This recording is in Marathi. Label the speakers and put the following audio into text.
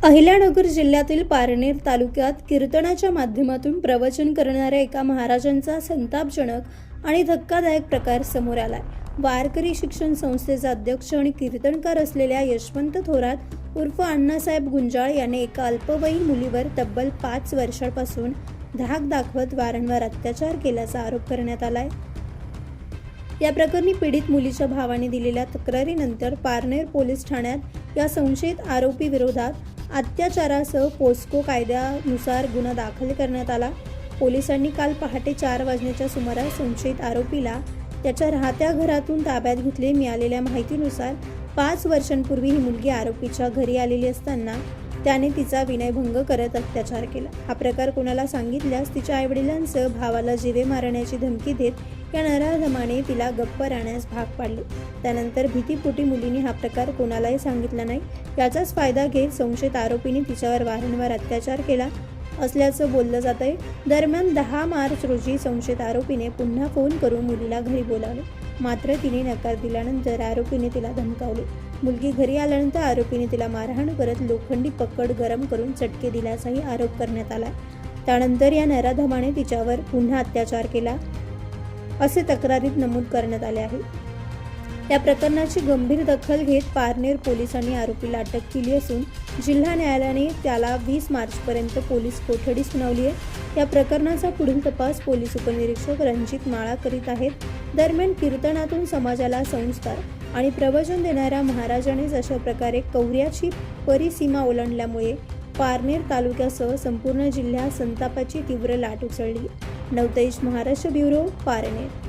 Speaker 1: अहिल्यानगर जिल्ह्यातील पारनेर तालुक्यात कीर्तनाच्या माध्यमातून प्रवचन करणाऱ्या एका महाराजांचा संतापजनक आणि धक्कादायक प्रकार समोर आलाय। वारकरी शिक्षण संस्थेचे अध्यक्ष आणि कीर्तनकार असलेल्या यशवंत थोरात उर्फ अण्णासाहेब गुंजाळ याने एका अल्पवयीन मुलीवर तब्बल 5 वर्षांपासून धाक दाखवत वारंवार अत्याचार केल्याचा आरोप करण्यात आलाय। या प्रकरणी पीडित मुलीच्या भावाने दिलेल्या तक्रारीनंतर पारनेर पोलीस ठाण्यात या संशयित आरोपी विरोधात अत्याचारासह पोस्को कायद्यानुसार गुन्हा दाखल करण्यात आला। पोलिसांनी काल पहाटे 4 वाजण्याच्या सुमारास संशयित आरोपीला त्याच्या राहत्या घरातून ताब्यात घेतले। मिळालेल्या माहितीनुसार 5 वर्षांपूर्वी ही मुलगी आरोपीच्या घरी आलेली असताना त्याने तिचा विनयभंग करत अत्याचार केला। हा प्रकार कोणाला सांगितल्यास तिच्या आईवडिलांसह भावाला जीवे मारण्याची धमकी देत या नराधमाने तिला गप्प राहण्यास भाग पाडले। त्यानंतर भीतीपोटी मुलीने हा प्रकार कोणालाही सांगितला नाही। याचाच फायदा घेत संशयित आरोपीने तिच्यावर वारंवार अत्याचार केला असल्याचं बोललं जात आहे। दरम्यान 10 मार्च रोजी संशयित आरोपीने पुन्हा फोन करून मुलीला घरी बोलावले, मात्र तिने नकार दिल्यानंतर आरोपीने तिला धमकावले। मुलगी घरी आल्यानंतर आरोपीने तिला मारहाण करत लोखंडी पकड गरम करून चटके दिल्याचाही आरोप करण्यात आला। त्यानंतर या नराधमाने तिच्यावर पुन्हा अत्याचार केला असे तक्रारीत नमूद करण्यात आले आहे। या प्रकरणाची गंभीर दखल घेत पारनेर पोलिसांनी आरोपीला अटक केली असून जिल्हा न्यायालयाने त्याला 20 मार्चपर्यंत पोलीस कोठडी सुनावली आहे। या प्रकरणाचा पुढील तपास पोलीस उपनिरीक्षक रणजित माळा करीत आहेत। दरम्यान कीर्तनातून समाजाला संस्कार आणि प्रवचन देणाऱ्या महाराजांनीच अशा प्रकारे कौर्याची परिसीमा ओलांडल्यामुळे पारनेर तालुक्यासह संपूर्ण जिल्ह्यात संतापाची तीव्र लाट उसळली। नवतेज महाराष्ट्र ब्युरो, पारनेर।